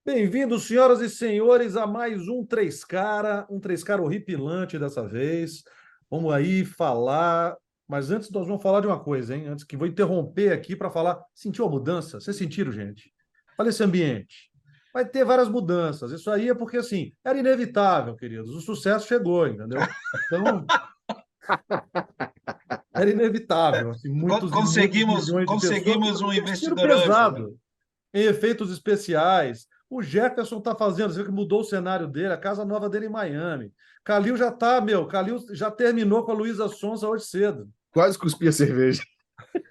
Bem-vindos, senhoras e senhores, a mais um Três Cara horripilante dessa vez. Vamos aí falar, mas antes nós vamos falar de uma coisa, hein? Antes que vou interromper aqui para falar, sentiu a mudança? Vocês sentiram, gente? Olha esse ambiente. Vai ter várias mudanças. Isso aí é porque, assim, era inevitável, queridos. O sucesso chegou, entendeu? Então, era inevitável. Assim, muitos e muitos Conseguimos, milhões de pessoas. conseguimos um Investiram investidor anjo, né? pesado em efeitos especiais. O Jefferson tá fazendo, você viu que mudou o cenário dele, a casa nova dele em Miami. Calil já tá, Calil já terminou com a Luísa Sonza hoje cedo. Quase cuspi a cerveja.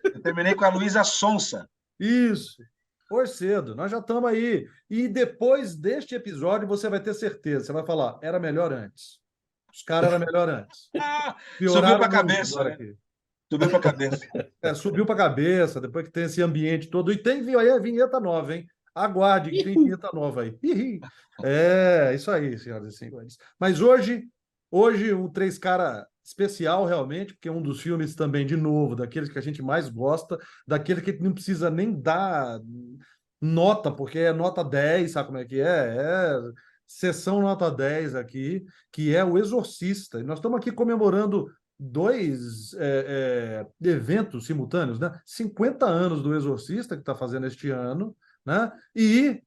Eu terminei com a Luísa Sonsa. Isso, hoje cedo. Nós já estamos aí. E depois deste episódio, você vai ter certeza. Você vai falar, era melhor antes. Os caras eram melhor antes. Subiu para Pioraram a muito cabeça, agora né? aqui. Subiu para a cabeça. Subiu para a cabeça, depois que tem esse ambiente todo. E tem aí a vinheta nova, hein? Aguarde que tem vinheta nova aí. Isso aí, senhoras e senhores. Mas hoje um Três Cara especial, realmente, porque é um dos filmes também, de novo, daqueles que a gente mais gosta, daquele que não precisa nem dar nota, porque é nota 10, sabe como é que é? É sessão nota 10 aqui, que é O Exorcista. E nós estamos aqui comemorando dois eventos simultâneos, né? 50 anos do Exorcista, que está fazendo este ano, né? E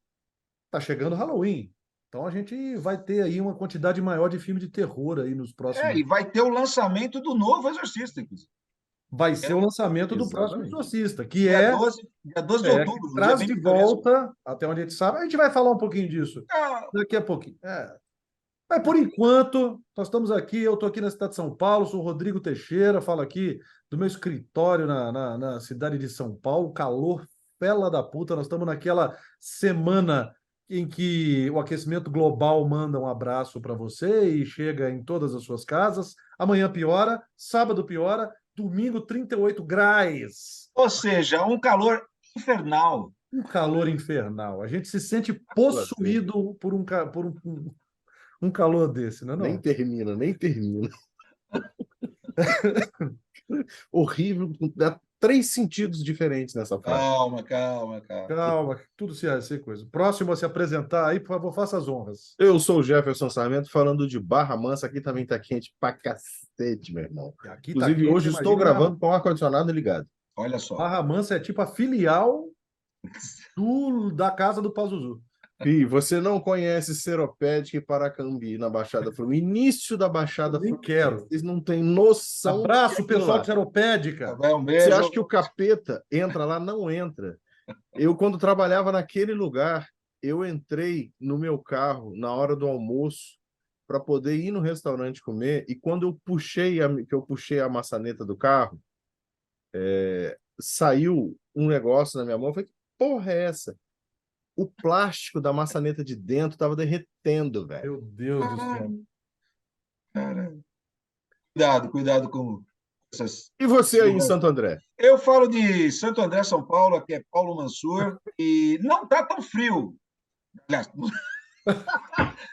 está chegando Halloween. Então a gente vai ter aí uma quantidade maior de filme de terror aí nos próximos. E vai ter o lançamento do novo Exorcista, inclusive. Vai ser o lançamento do próximo Exatamente. Exorcista, que Dia 12 de que outubro, um dia traz bem de pitoresco. volta, até onde a gente sabe. A gente vai falar um pouquinho disso Ah, daqui a pouquinho. Mas por enquanto, nós estamos aqui, eu estou aqui na cidade de São Paulo, sou o Rodrigo Teixeira, falo aqui do meu escritório na cidade de São Paulo, calor fela da puta, nós estamos naquela semana em que o aquecimento global manda um abraço para você e chega em todas as suas casas. Amanhã piora, sábado piora, domingo 38 graus. ou seja, um calor infernal. Um calor infernal. A gente se sente possuído por um calor desse, não é Nem não? termina, nem termina. Horrível. Dá três sentidos diferentes nessa frase. Calma, calma, calma. Calma, tudo se coisa. Próximo a se apresentar aí, por favor, faça as honras. Eu sou o Jefferson Sarmento, falando de Barra Mansa. Aqui também tá quente pra cacete, meu irmão. Aqui tá Inclusive, quente, hoje estou imagina, gravando com o ar-condicionado ligado. Olha só. Barra Mansa é tipo a filial da casa do Pazuzu. E você não conhece Seropédica e Paracambi na Baixada Fluminense. Início da Baixada Eu nem Fluminense. quero. Vocês não têm noção. Abraço, do que é aquilo pessoal lá. de Seropédica. Vai, um Você beijo. acha que o capeta entra lá? Não entra. Eu, quando trabalhava naquele lugar, eu entrei no meu carro na hora do almoço para poder ir no restaurante comer, e quando eu puxei a maçaneta do carro, saiu um negócio na minha mão. Eu falei, que porra é essa? O plástico da maçaneta de dentro estava derretendo, velho. Meu Deus do céu. Cara. Cuidado com essas. E você aí em Santo André? Eu falo de Santo André, São Paulo, aqui é Paulo Mansur, e não está tão frio. Aliás,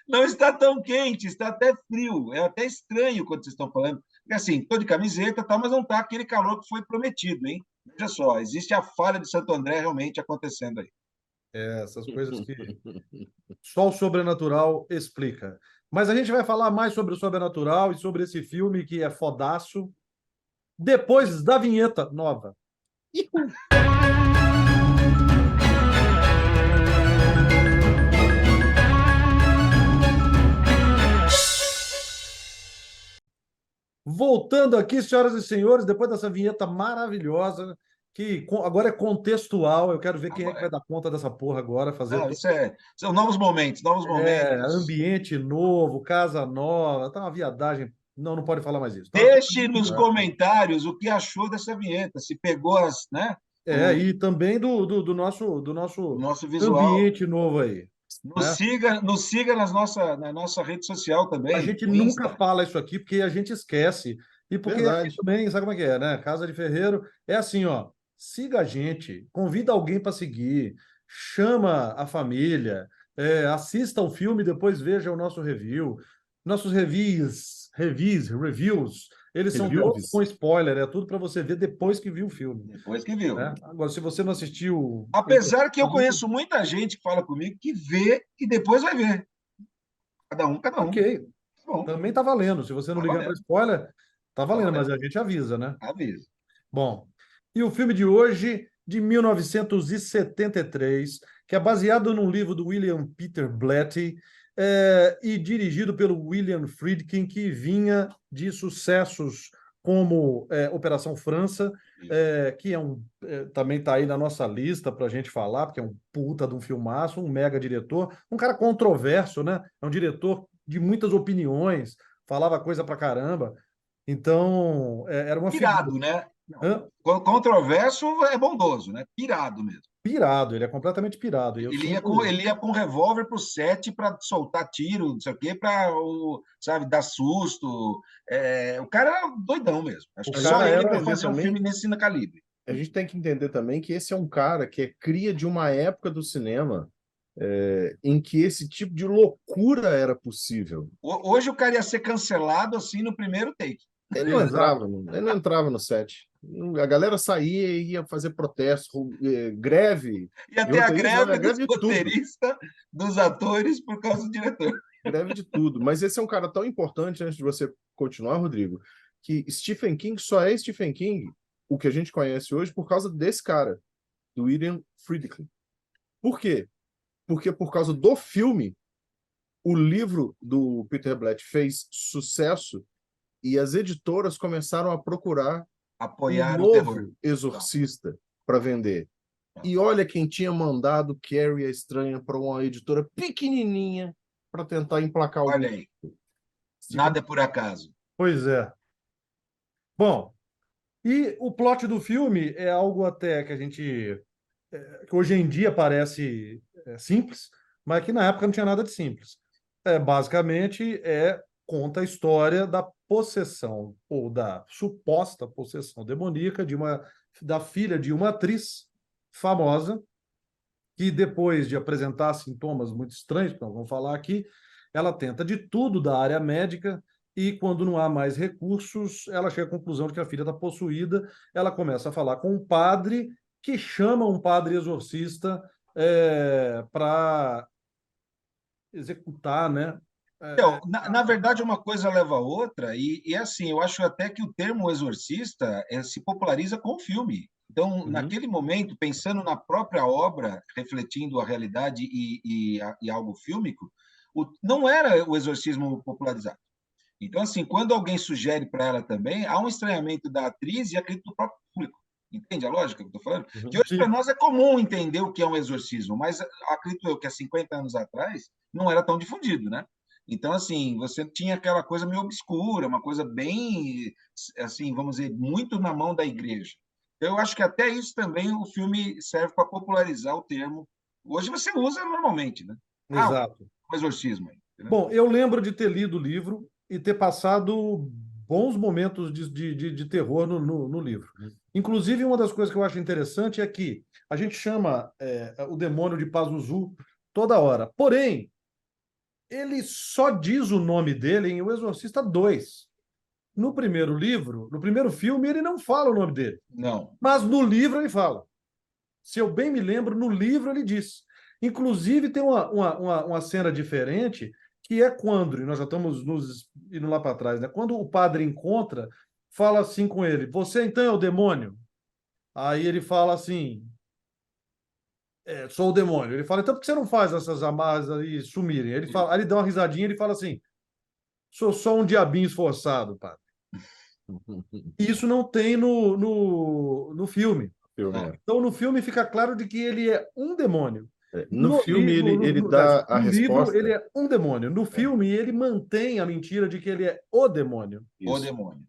não está tão quente, está até frio. É até estranho quando vocês estão falando. Porque assim, estou de camiseta, tá, mas não está aquele calor que foi prometido, hein? Veja só, existe a falha de Santo André realmente acontecendo aí. Essas coisas que só o sobrenatural explica. Mas a gente vai falar mais sobre o sobrenatural e sobre esse filme que é fodaço depois da vinheta nova. Voltando aqui, senhoras e senhores, depois dessa vinheta maravilhosa, que agora é contextual, eu quero ver quem é que vai dar conta dessa porra agora, fazer Não, são novos momentos, ambiente novo, casa nova, tá uma viadagem. Não, não pode falar mais isso. Tá? Deixe nos comentários o que achou dessa vinheta, se pegou as, né? E também do Nosso visual. ambiente novo aí. Nos siga na nossa rede social também. A gente nunca fala isso aqui porque a gente esquece. E porque aqui também, sabe como é que é, né? Casa de Ferreiro é assim, ó. Siga a gente, convida alguém para seguir, chama a família, assista o filme, depois veja o nosso review. Nossos reviews Eles são todos com spoiler, é tudo para você ver depois que viu o filme. Depois que viu. Né? Agora, se você não assistiu... Apesar que eu conheço muita gente que fala comigo que vê e depois vai ver. Cada um, cada um. Ok. Bom, Também tá valendo. Se você não Tá ligar para valendo. spoiler, tá valendo, valendo. mas a gente avisa, né? avisa. Bom, e o filme de hoje, de 1973, que é baseado num livro do William Peter Blatty, e dirigido pelo William Friedkin, que vinha de sucessos como Operação França, que também está aí na nossa lista para a gente falar, porque é um puta de um filmaço, um mega diretor, um cara controverso, né? É um diretor de muitas opiniões, falava coisa pra caramba. Então, era uma Pirado, figura. né? Hã? Controverso é bondoso, né? Pirado mesmo. Pirado, ele é completamente pirado. E eu Ele sempre... ia com revólver pro set para soltar tiro, não sei o quê, para, sabe, dar susto. O cara era doidão mesmo. Acho que só ele para fazer um filme nesse calibre. A gente tem que entender também que esse é um cara que é cria de uma época do cinema em que esse tipo de loucura era possível. Hoje o cara ia ser cancelado assim no primeiro take. Ele não entrava no set. A galera saía e ia fazer protesto, greve. Ia ter a greve dos roteiristas, dos atores, por causa do diretor. Greve de tudo. Mas esse é um cara tão importante, antes de você continuar, Rodrigo, que Stephen King só é Stephen King, o que a gente conhece hoje, por causa desse cara, do William Friedkin. Por quê? Porque por causa do filme, o livro do Peter Blatt fez sucesso e as editoras começaram a procurar apoiar um novo Exorcista para vender. E olha quem tinha mandado Carrie a Estranha para uma editora pequenininha para tentar emplacar o... Olha aí. Nada é por acaso. Pois é. Bom, e o plot do filme é algo até que a gente... que hoje em dia parece simples, mas que na época não tinha nada de simples. Basicamente, conta a história da possessão, ou da suposta possessão demoníaca da filha de uma atriz famosa, que depois de apresentar sintomas muito estranhos, que nós vamos falar aqui, ela tenta de tudo da área médica e, quando não há mais recursos, ela chega à conclusão de que a filha está possuída, ela começa a falar com um padre, que chama um padre exorcista para executar, né? Então, na verdade, uma coisa leva a outra, e assim, eu acho até que o termo exorcista se populariza com o filme. Então, naquele momento, pensando na própria obra, refletindo a realidade e algo fílmico, não era o exorcismo popularizado. Então, assim, quando alguém sugere para ela também, há um estranhamento da atriz e acredito do próprio público. Entende a lógica que eu estou falando? Que hoje, para nós, é comum entender o que é um exorcismo, mas acredito eu que há 50 anos atrás não era tão difundido, né? Então, assim, você tinha aquela coisa meio obscura, uma coisa bem, assim, vamos dizer, muito na mão da igreja. Então, eu acho que até isso também o filme serve para popularizar o termo. Hoje você usa normalmente, né? Exato. O exorcismo. Aí, bom, eu lembro de ter lido o livro e ter passado bons momentos de terror no livro. Inclusive, uma das coisas que eu acho interessante é que a gente chama o demônio de Pazuzu toda hora. Porém, ele só diz o nome dele em O Exorcista 2. No primeiro livro, no primeiro filme, ele não fala o nome dele. Não. Mas no livro ele fala. Se eu bem me lembro, no livro ele diz. Inclusive, tem uma cena diferente, que é quando, e nós já estamos indo lá para trás, né? Quando o padre encontra, fala assim com ele: você então é o demônio? Aí ele fala assim: sou o demônio. Ele fala: então por que você não faz essas amarras aí sumirem? Aí ele dá uma risadinha e ele fala assim: sou só um diabinho esforçado, padre. Isso não tem no filme. Então, no filme fica claro de que ele é um demônio. No filme, ele dá a resposta. No livro, ele é um demônio. No filme, ele mantém a mentira de que ele é o demônio. O demônio.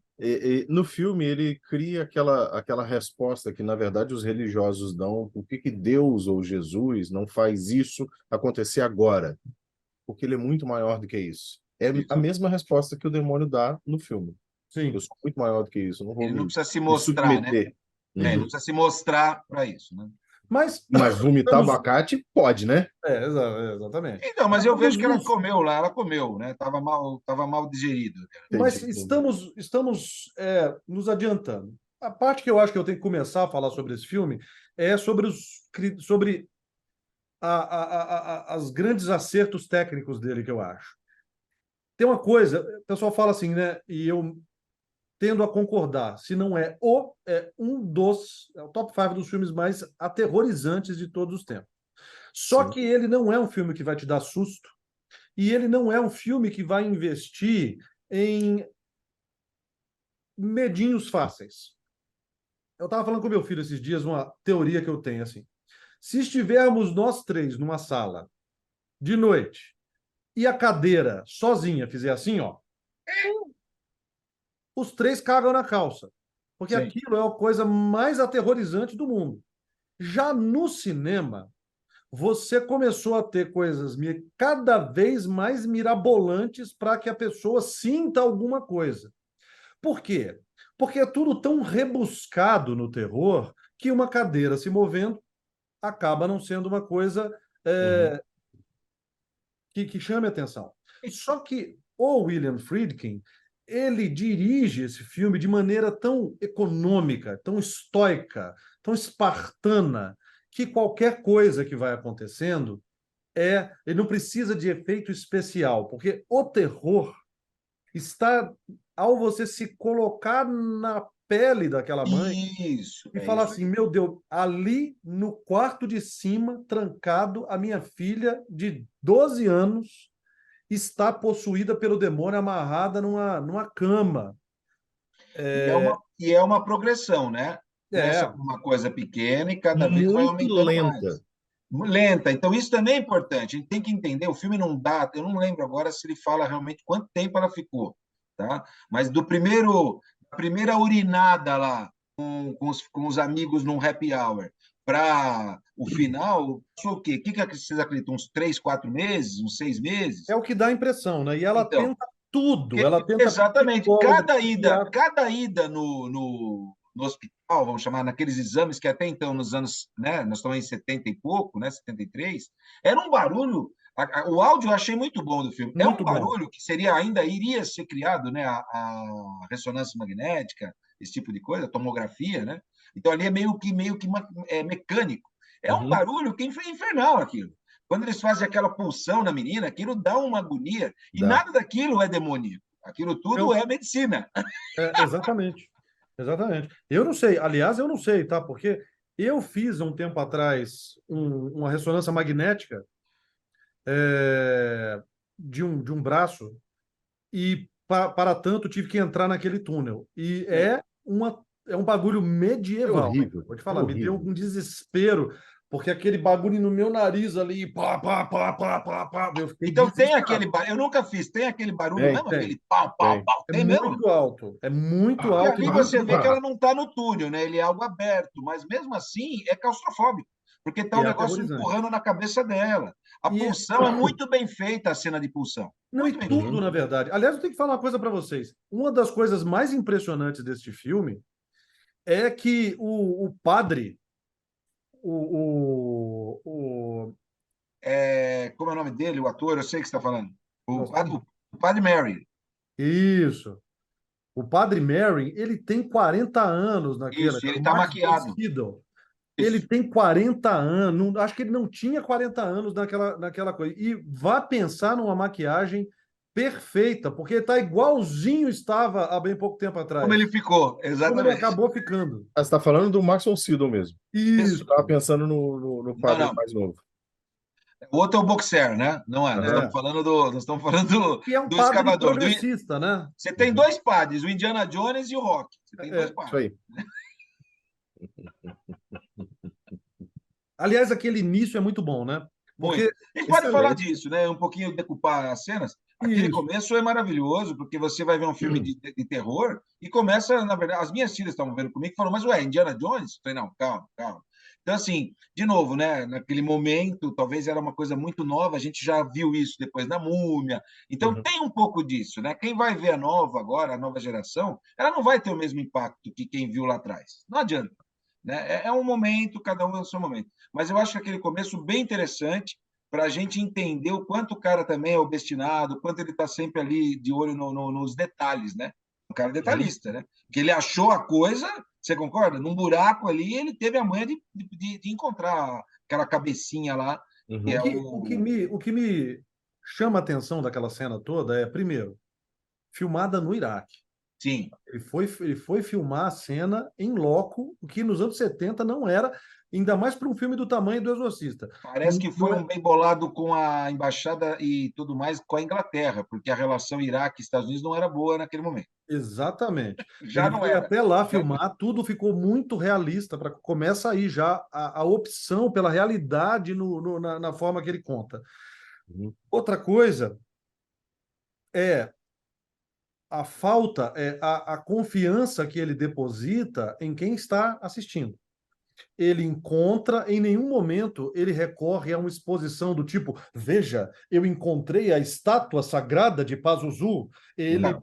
No filme, ele cria aquela resposta que, na verdade, os religiosos dão. Por que Deus ou Jesus não faz isso acontecer agora? Porque ele é muito maior do que isso. É a mesma resposta que o demônio dá no filme. Sim. Eu sou muito maior do que isso. Eu não vou ele não precisa se mostrar, né? Não precisa se mostrar para isso, né? Mas vomitar estamos... abacate pode, né? Exatamente. Então, mas Mas eu vejo que ela estamos comeu lá, ela comeu, né? Tava mal digerido. Mas Entendi. estamos nos adiantando. A parte que eu acho que eu tenho que começar a falar sobre esse filme é sobre as grandes acertos técnicos dele, que eu acho. Tem uma coisa, o pessoal fala assim, né? E eu tendo a concordar, se não é o top 5 dos filmes mais aterrorizantes de todos os tempos. Só Sim. que ele não é um filme que vai te dar susto, e ele não é um filme que vai investir em medinhos fáceis. Eu estava falando com meu filho esses dias uma teoria que eu tenho assim. Se estivermos nós três numa sala de noite e a cadeira sozinha fizer assim, ó, os três cagam na calça, porque Sim. aquilo é a coisa mais aterrorizante do mundo. Já no cinema, você começou a ter coisas cada vez mais mirabolantes para que a pessoa sinta alguma coisa. Por quê? Porque é tudo tão rebuscado no terror que uma cadeira se movendo acaba não sendo uma coisa Uhum. que chame atenção. Só que o William Friedkin, ele dirige esse filme de maneira tão econômica, tão estoica, tão espartana, que qualquer coisa que vai acontecendo ele não precisa de efeito especial, porque o terror está ao você se colocar na pele daquela mãe Isso, e é falar isso assim, aí. meu Deus, ali no quarto de cima, trancado, a minha filha de 12 anos está possuída pelo demônio, amarrada numa cama. E é uma progressão, né? Começa É, com uma coisa pequena e cada vez vai Muito aumentando lenta. mais. Lenta. Então, isso também é importante. A gente tem que entender. O filme não dá. Eu não lembro agora se ele fala realmente quanto tempo ela ficou, tá? Mas da primeira urinada lá com os amigos num happy hour para o final, passou o quê? O que vocês acreditam? Uns 3, 4 meses? Uns 6 meses? é o que dá a impressão, né? E ela Então, tenta tudo, ela tenta exatamente. psicólogo, psiquiatra. Cada ida no hospital, vamos chamar, naqueles exames que até então, nos anos, né, nós estamos em 70 e pouco, né, 73, era um barulho. O áudio eu achei muito bom do filme. É um Muito bom. barulho que ainda iria ser criado, né, a ressonância magnética, esse tipo de coisa, a tomografia, né? Então ali é meio que mecânico. É um Uhum. barulho que é infernal aquilo. Quando eles fazem aquela pulsão na menina, aquilo dá uma agonia. E Dá. nada daquilo é demoníaco. Aquilo tudo Eu, é medicina. exatamente. Exatamente. Eu não sei, aliás, eu não sei, tá? Porque eu fiz um tempo atrás uma ressonância magnética é, de um braço e para tanto tive que entrar naquele túnel. E Sim. é um bagulho É medieval, né? horrível. Vou te É falar, me deu horrível. um desespero, porque aquele bagulho no meu nariz ali, pá, pá, pá, pá, pá, pá, eu fiquei Então tem desesperado. aquele barulho, eu nunca fiz, tem aquele barulho Tem, mesmo, Tem. aquele pau, pau, tem. pau, É tem mesmo? muito Ah, E alto e ali muito você vê que ela ah, não está no túnel, né? Ele é algo aberto, mas mesmo assim é claustrofóbico, porque está e o é negócio aterrorizante. empurrando na cabeça dela. A E pulsão é muito bem feita, a cena de pulsão. não, e Muito bem feita. tudo, uhum. na verdade. Aliás, eu tenho que falar uma coisa para vocês. Uma das coisas mais impressionantes deste filme é que o padre, o, Como é o nome dele, o ator? Eu sei que você está falando. O, nossa, padre- o Padre Mary. isso. O padre Merrin, ele tem 40 anos naquela, Isso, cara. ele O está Max von maquiado. Sydow, ele Isso. tem 40 anos. Acho que ele não tinha 40 anos naquela coisa. E vá pensar numa maquiagem perfeita, porque ele está igualzinho estava há bem pouco tempo Como ele atrás. ficou, Como ele exatamente. acabou ficando. Ah, você está falando do Max von Sydow mesmo. Eu Isso. estava Isso. pensando no Não, padre não. mais novo. O outro é o boxer, né? Não é. Aham. Nós estamos falando E é um do padre escavador. progressista, né? Você tem Uhum. dois padres, o Indiana Jones e o Rock. Você tem dois É. Isso padres. aí. Aliás, aquele início é muito bom, né? Muito. Porque A gente pode falar Excelente. disso, né? Um pouquinho decupar as cenas. Aquele isso. começo é maravilhoso, porque você vai ver um filme de terror e começa, na verdade, as minhas filhas estavam vendo comigo e falaram, mas ué, Indiana Jones? Eu falei, não, calma, calma. Então, assim, de novo, né? Naquele momento, talvez era uma coisa muito nova, a gente já viu isso depois na Múmia. Então, Uhum. tem um pouco disso, né? Quem vai ver a nova agora, a nova geração, ela não vai ter o mesmo impacto que quem viu lá atrás. Não adianta. né? É um momento, cada um é o seu momento. Mas eu acho que aquele começo bem interessante para a gente entender o quanto o cara também é obstinado, o quanto ele está sempre ali de olho nos detalhes, né? Um cara detalhista, né? Que ele achou a coisa, você concorda? Num buraco ali, ele teve a manha de encontrar aquela cabecinha lá, que Uhum. é O que me chama a atenção daquela cena toda é, primeiro, filmada no Iraque. Sim, Ele foi filmar a cena em loco, o que nos anos 70 não era, ainda mais para um filme do tamanho do Exorcista. parece que foi Não um bem bolado com a embaixada e tudo mais com a Inglaterra, porque a relação Iraque e Estados Unidos não era boa naquele momento. Exatamente. Já Ele não foi era. até lá Já... filmar, tudo ficou muito realista, para começa aí já a opção pela realidade na forma que ele conta. Uhum. Outra coisa é a falta, a confiança que ele deposita em quem está assistindo. Ele encontra, em nenhum momento ele recorre a uma exposição do tipo, veja, eu encontrei a estátua sagrada de Pazuzu. Ele A cuia,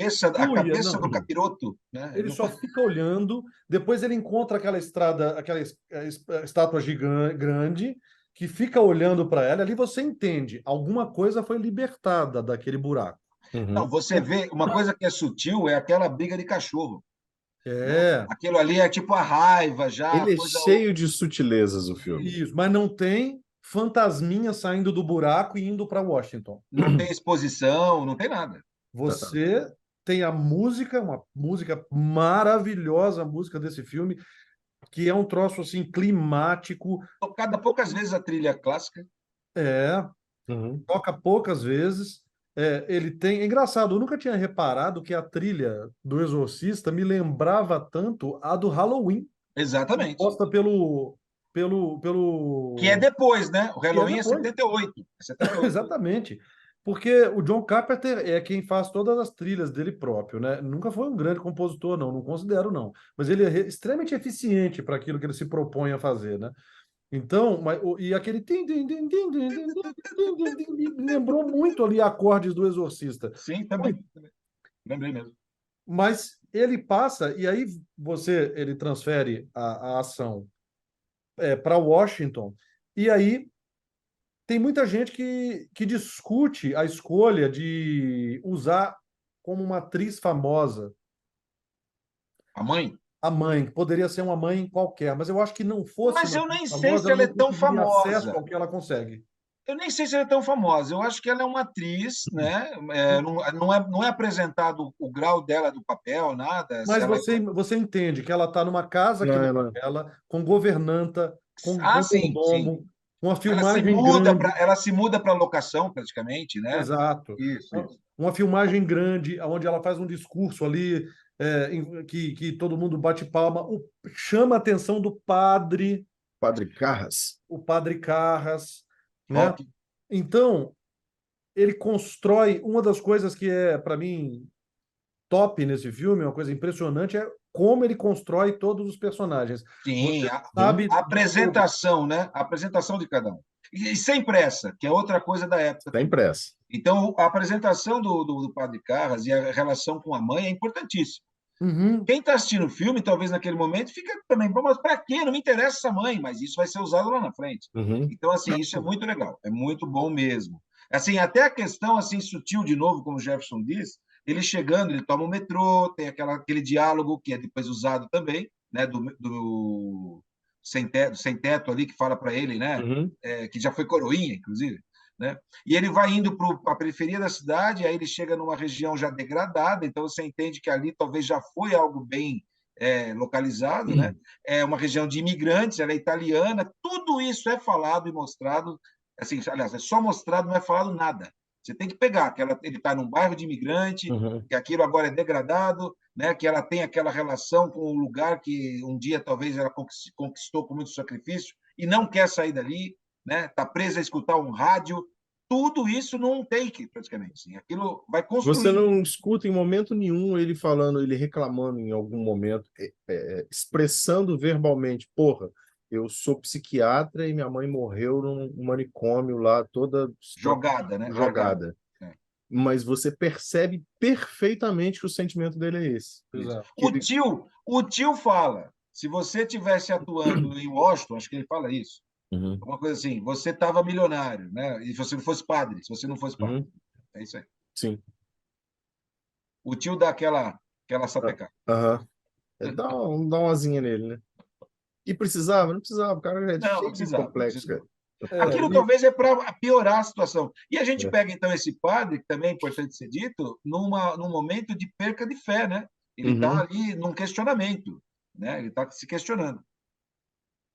cabeça não. do capiroto, né? Ele só fica olhando, depois ele encontra aquela estrada, estátua gigante, grande, que fica olhando para ela, ali você entende, alguma coisa foi libertada daquele buraco. Não, Uhum. você vê, uma coisa que é sutil é aquela briga de cachorro, né? É, Aquilo ali é tipo a raiva já, a Ele é coisa. cheio de sutilezas, o filme. isso, mas não tem fantasminha saindo do buraco e indo para Washington. Não tem exposição, não tem nada. Você tem a música, uma música maravilhosa, a música desse filme, que é um troço assim climático, Tocada poucas vezes a trilha clássica. é, Uhum. toca poucas vezes. É, ele tem. É engraçado, eu nunca tinha reparado que a trilha do Exorcista me lembrava tanto a do Halloween, Exatamente. posta Que é pelo. depois, né? O E é Halloween é depois. 78. É 78. Exatamente. Porque o John Carpenter é quem faz todas as trilhas dele próprio, né? Nunca foi um grande compositor, não, não considero, não. Mas ele é extremamente eficiente para aquilo que ele se propõe a fazer, né? Então, e aquele me lembrou muito ali acordes do Exorcista. Sim, Muito. também. Lembrei mesmo. Mas ele passa, e aí ele transfere a ação para Washington, e aí tem muita gente que discute a escolha de usar como uma atriz famosa A mãe? a mãe, que poderia ser uma mãe qualquer, mas eu acho que não fosse Mas uma eu atriz nem sei famosa, se ela ela não é tão conseguiria acesso famosa. ao que ela consegue. Eu nem sei se ela é tão famosa. Eu acho que ela é uma atriz, né? Não é apresentado o grau dela do papel, nada. Se Mas ela é... você entende que ela está numa casa que Não, não ela... é dela, com governanta, com Sim, sim. mordomo, com uma filmagem grande. Ela se muda para locação, praticamente, né? Exato. Isso, isso. Uma filmagem grande, onde ela faz um discurso ali, que todo mundo bate palma. Chama a atenção do padre, Padre Carras. o padre Carras, né? Rock. Então, ele constrói uma das coisas que é, para mim, top nesse filme, uma coisa impressionante, é como ele constrói todos os personagens. Sim, Você sabe a de todos. apresentação, né? A apresentação de cada um. E sem pressa, que é outra coisa da época Tem também. pressa. Então, a apresentação do Padre Carras e a relação com a mãe é importantíssima. Uhum. Quem está assistindo o filme, talvez naquele momento, fica também, mas para quê? Não me interessa essa mãe, mas isso vai ser usado lá na frente. Uhum. Então, assim, isso é muito legal, é muito bom mesmo. Assim, até a questão assim sutil de novo, como o Jefferson diz, ele chegando, ele toma o metrô, tem aquele diálogo que é depois usado também, né, do sem teto ali que fala para ele, né, Uhum. que já foi coroinha, inclusive, né? E ele vai indo para a periferia da cidade, aí ele chega numa região já degradada, então você entende que ali talvez já foi algo bem localizado, né? É uma região de imigrantes, ela é italiana, tudo isso é falado e mostrado, assim, aliás, é só mostrado, não é falado nada. Você tem que pegar que ele está num bairro de imigrante, Uhum. que aquilo agora é degradado, né? Que ela tem aquela relação com o lugar que um dia talvez ela conquistou com muito sacrifício e não quer sair dali, né? Está presa a escutar um rádio. Tudo isso num take, praticamente. Assim. Aquilo vai Você construindo. não escuta em momento nenhum ele falando, ele reclamando em algum momento, expressando verbalmente, porra, eu sou psiquiatra e minha mãe morreu num manicômio lá, toda Jogada, né? Largada. jogada. Mas você percebe perfeitamente que o sentimento dele é esse. Exato. Que ele... O tio fala. Se você tivesse atuando em Washington, acho que ele fala isso, Uhum. alguma coisa assim, você estava milionário, né? E se você não fosse padre, se você não fosse padre. Uhum. É isso aí. Sim. O tio dá aquela Ah, sapecada. aham. Dá uma asinha nele, né? E precisava? Não precisava. O cara é Não, não cheio de precisava, não complexo, precisava. cara. Aquilo E talvez é para piorar a situação. E a gente É. pega, então, esse padre, que também é importante ser dito, num momento de perca de fé, né? Ele está Uhum. ali num questionamento, né? Ele está se questionando.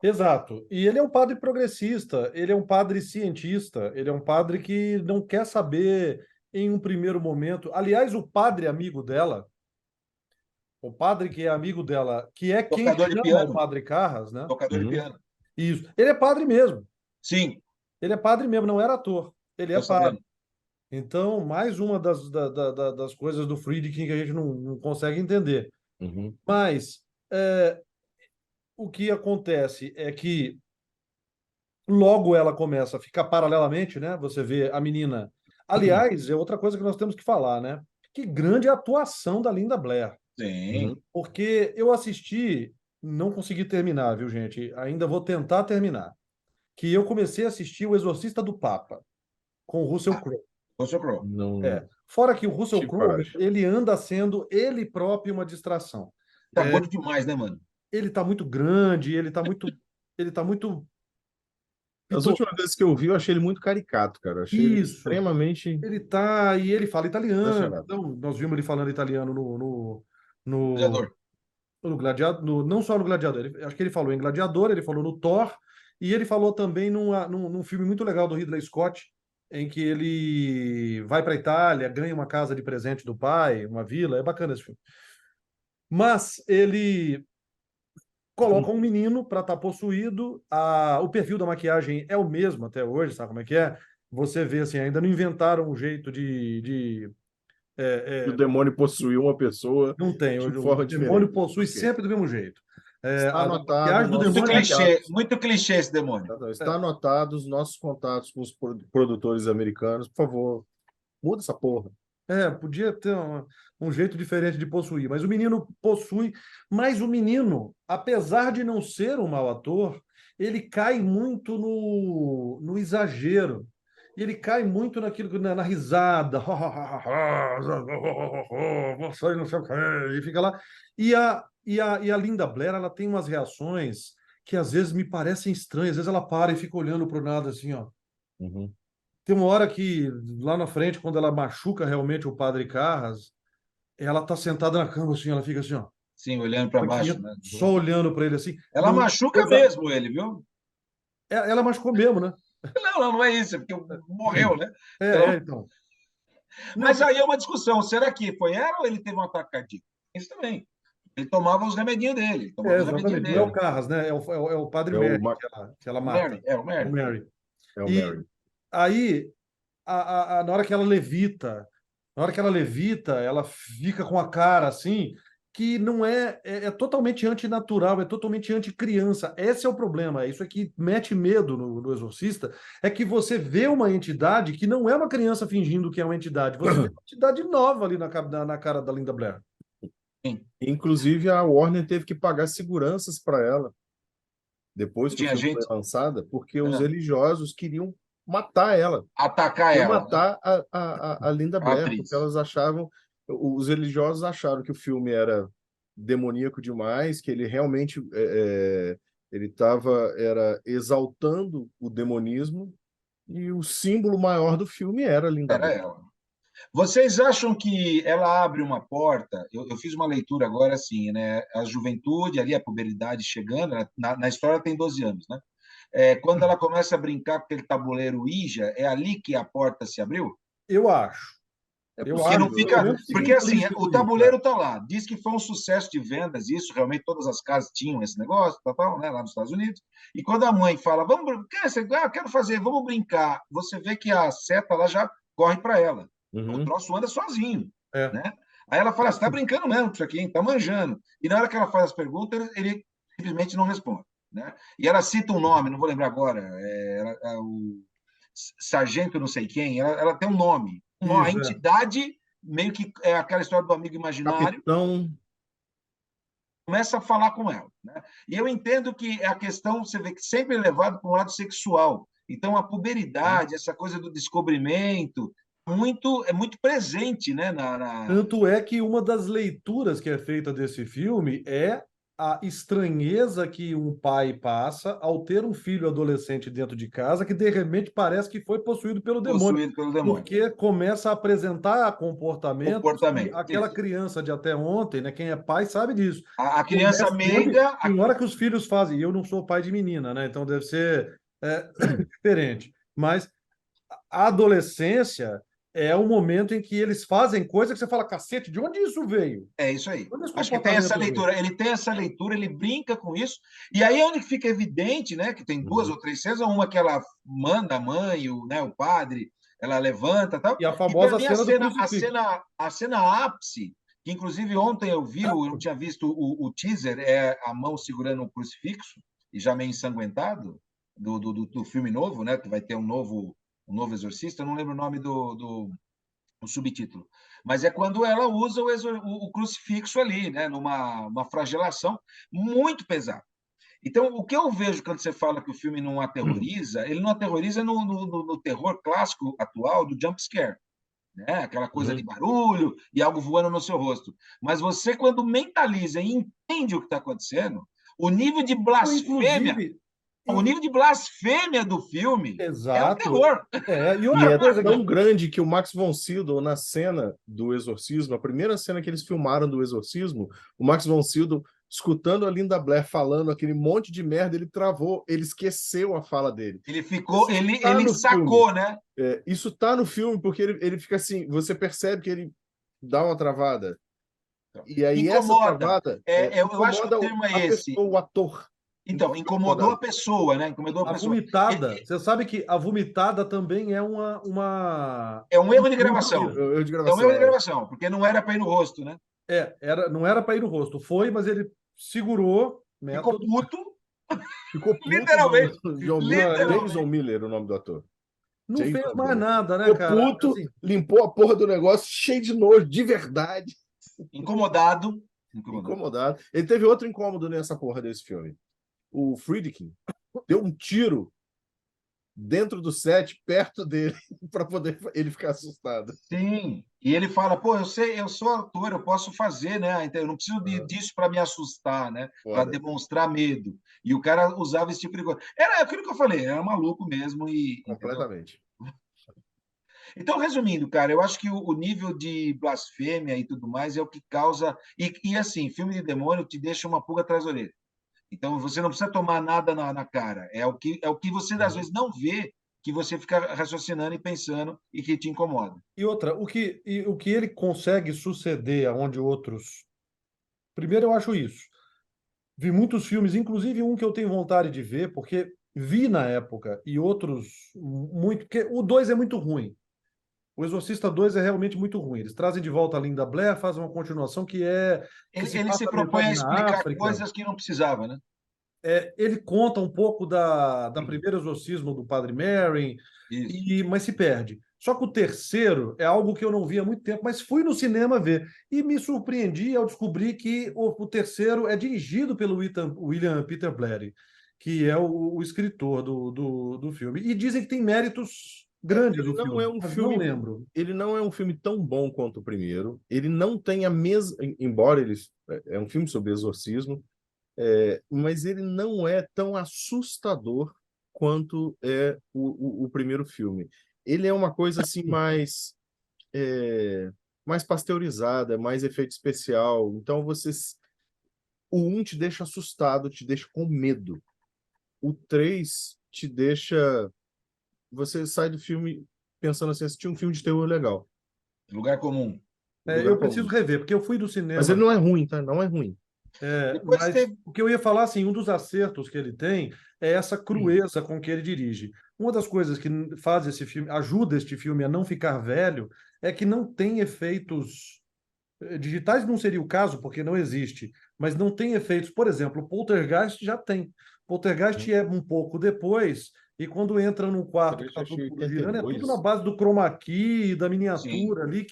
exato. E ele é um padre progressista, ele é um padre cientista, ele é um padre que não quer saber em um primeiro momento. Aliás, o padre amigo dela, o padre que é amigo dela, que é quem Tocador de chama o piano, padre Carras, né? tocador de Uhum. piano. Isso. Ele é padre mesmo. Sim, Ele é padre mesmo, não era ator. Ele é estou padre. sabendo. Então, mais uma das coisas do Friedkin que a gente não consegue entender. Uhum. Mas o que acontece é que logo ela começa a ficar paralelamente, né? Você vê a menina. Aliás, é outra coisa que nós temos que falar, né? Que grande atuação da Linda Blair. Sim. Uhum. Porque eu assisti, não consegui terminar, viu, gente? Ainda vou tentar terminar. Que eu comecei a assistir O Exorcista do Papa, com o Russell Ah, Crowe. você Crow. Não Fora que o Russell tive Crowe, coragem. ele anda sendo ele próprio uma distração. Tá gordo demais, né, mano? Ele tá muito grande, ele tá muito As pitor. últimas vezes que eu vi, eu achei ele muito caricato, cara. Eu achei ele Isso. extremamente Ele tá, e ele fala italiano. exagerado. Então, nós vimos ele falando italiano no, Gladiador. no Gladiador, não só no Gladiador, acho que ele falou em Gladiador, ele falou no Thor, e ele falou também num filme muito legal do Ridley Scott, em que ele vai para a Itália, ganha uma casa de presente do pai, uma vila, é bacana esse filme. Mas ele coloca um menino para estar possuído, o perfil da maquiagem é o mesmo até hoje, sabe como é que é? Você vê assim, ainda não inventaram um jeito Que o é, demônio possuiu uma pessoa não tem. de O forma demônio diferente. possui Ok. sempre do mesmo jeito. Está A anotado maquiagem do nossos demônio é contatos. Muito clichê esse demônio. Está anotado os nossos contatos com os produtores americanos. Por favor, muda essa porra. podia ter um jeito diferente de possuir, mas o menino possui. Mas o menino, apesar de não ser um mau ator, ele cai muito no exagero. E ele cai muito na risada. Você não sei o quê, e fica lá. E a Linda Blair, ela tem umas reações que às vezes me parecem estranhas. Às vezes ela para e fica olhando para o nada assim, ó. Uhum. Tem uma hora que, lá na frente, quando ela machuca realmente o padre Carras, ela tá sentada na cama assim, ela fica assim, ó, Sim, olhando para baixo, né? só olhando para ele assim. Ela Não é machuca coisa. mesmo ele, viu? Ela machucou mesmo, né? Não é isso, é porque morreu, né? Então, Então. Não, mas aí é uma discussão. Será que foi ela ou ele teve um ataque cardíaco? Isso também. Ele tomava os remedinhos dele. Ele tomava os remedinhos exatamente. Não é o dele. Carras, né? É o padre É o, Mary Ma- que ela O mata. Mary, é o É o Mary. Mary. é o E Mary. aí, na hora que ela levita, ela fica com a cara assim, que não é totalmente antinatural, é totalmente anticriança. Esse é o problema. Isso é que mete medo no Exorcista, é que você vê uma entidade que não é uma criança fingindo que é uma entidade. Você vê uma entidade nova ali na cara da Linda Blair. Sim. Inclusive, a Warner teve que pagar seguranças para ela depois que o Tinha filme foi gente lançado, porque os é, religiosos queriam matar ela. atacar Queriam ela, né? matar a Linda A Blair, porque atriz. elas achavam, os religiosos acharam que o filme era demoníaco demais, que ele realmente ele estava era exaltando o demonismo, e o símbolo maior do filme era a Linda Era Blair. ela. Vocês acham que ela abre uma porta? Eu fiz uma leitura agora assim, né? A juventude, ali a puberidade chegando, né? Na história tem 12 anos, né? Quando ela começa a brincar com aquele tabuleiro Ouija, é ali que a porta se abriu? Eu acho. É Eu Que acho, não possível. pelo fica. menos fica Porque assim, o implícito isso, né? tabuleiro está lá, diz que foi um sucesso de vendas, isso realmente todas as casas tinham esse negócio, tal, né, lá nos Estados Unidos. E quando a mãe fala, quero fazer, vamos brincar, você vê que a seta lá já corre para ela. O Uhum. troço anda sozinho, É. né? Aí ela fala, você está brincando mesmo com isso aqui, hein? Tá manjando. E na hora que ela faz as perguntas, ele simplesmente não responde, né? E ela cita um nome, não vou lembrar agora, o sargento não sei quem, ela tem um nome. A Isso, é. entidade meio que é aquela história do amigo imaginário. Capitão. começa a falar com ela, né? E eu entendo que a questão, você vê que sempre é levado para um lado sexual. Então, a puberidade, essa coisa do descobrimento, é muito presente, né? Tanto é que uma das leituras que é feita desse filme é a estranheza que um pai passa ao ter um filho adolescente dentro de casa que de repente parece que foi possuído pelo demônio, Possuído pelo demônio. porque começa a apresentar comportamentos que Comportamento. aquela Isso. criança de até ontem, né, quem é pai sabe disso. A criança meiga. Tem hora que os filhos fazem, e eu não sou pai de menina, né? Então deve ser diferente. Mas a adolescência é o momento em que eles fazem coisa que você fala, cacete, de onde isso veio? É isso aí. Onde esse Acho que tem essa comportamento veio? leitura. Ele tem essa leitura, ele brinca com isso. E aí é onde fica evidente, né, que tem duas ou três cenas, uma que ela manda a mãe, o padre, ela levanta, tal. E a E famosa para mim cena do crucifixo. a cena ápice, que inclusive ontem eu vi, eu não tinha visto o teaser, é a mão segurando um crucifixo e já meio ensanguentado do filme novo, né, que vai ter um novo exorcista, eu não lembro o nome o subtítulo. Mas é quando ela usa o crucifixo ali, né, numa flagelação muito pesada. Então, o que eu vejo quando você fala que o filme não aterroriza, ele não aterroriza no terror clássico atual do jump scare, né? Aquela coisa de barulho e algo voando no seu rosto. Mas você, quando mentaliza e entende o que está acontecendo, o nível de blasfêmia, Inclusive, o nível de blasfêmia do filme é o exato. terror. E E outra é coisa tão grande que o Max von Sydow, na cena do Exorcismo, a primeira cena que eles filmaram do Exorcismo, o Max von Sydow, escutando a Linda Blair falando aquele monte de merda, ele travou, ele esqueceu a fala dele. Ele ficou, ele no sacou, filme. né? Isso tá no filme, porque ele fica assim, você percebe que ele dá uma travada. E aí Incomoda. essa travada Eu acho que o termo é esse. Pessoa, o ator. Então, incomodou a pessoa, né? Incomodou a A pessoa. vomitada, você sabe que a vomitada também é uma... É um erro de gravação. Eu de É um erro de gravação, porque não era para ir no rosto, né? não era para ir no rosto. Foi, mas ele segurou. Ficou puto. Ficou puto. Literalmente. Jason Miller, o nome do ator. Não Jason fez mais Miller. nada, né, Ficou cara? puto, Assim, limpou a porra do negócio, cheio de nojo, de verdade. Incomodado. Ele teve outro incômodo nessa porra desse filme. O Friedkin deu um tiro dentro do set, perto dele, para poder ele ficar assustado. Sim. E ele fala, pô, eu sou ator, eu posso fazer, né? Então, eu não preciso disso para me assustar, né? Para demonstrar medo. E o cara usava esse tipo de coisa. Era aquilo que eu falei, era maluco mesmo. Completamente. Então, resumindo, cara, eu acho que o nível de blasfêmia e tudo mais é o que causa. E assim, filme de demônio te deixa uma pulga atrás da orelha. Então, você não precisa tomar nada na cara. É o que você, às vezes, não vê, que você fica raciocinando e pensando e que te incomoda. E outra, o que ele consegue suceder aonde outros. Primeiro, eu acho isso. Vi muitos filmes, inclusive um que eu tenho vontade de ver, porque vi na época, e outros muito. Porque o 2 é muito ruim. O Exorcista 2 é realmente muito ruim. Eles trazem de volta a Linda Blair, fazem uma continuação que Ele passa se a propõe a metade na explicar África. coisas que não precisava, né? Ele conta um pouco da primeiro exorcismo do Padre Merrin, mas se perde. Só que o terceiro é algo que eu não vi há muito tempo, mas fui no cinema ver. E me surpreendi ao descobrir que o terceiro é dirigido pelo William Peter Blatty, que é o escritor do filme. E dizem que tem méritos grandes Ele o não filme, é um mas filme, não lembro. Ele não é um filme tão bom quanto o primeiro. Ele não tem a mesma, embora ele é um filme sobre exorcismo, mas ele não é tão assustador quanto é o primeiro filme. Ele é uma coisa assim mais pasteurizada, mais efeito especial. Então o 1 te deixa assustado, te deixa com medo. O 3 te deixa... Você sai do filme pensando assim, assistir um filme de terror legal. Lugar comum. Eu preciso rever, porque eu fui do cinema. Mas ele não é ruim, tá? Não é ruim. Mas o que eu ia falar, assim, um dos acertos que ele tem é essa crueza com que ele dirige. Uma das coisas que faz esse filme, ajuda este filme a não ficar velho, é que não tem efeitos digitais, não seria o caso, porque não existe, mas não tem efeitos. Por exemplo, o Poltergeist já tem. Poltergeist é um pouco depois, e quando entra num quarto que está tudo girando, é tudo na base do chroma key, da miniatura ali,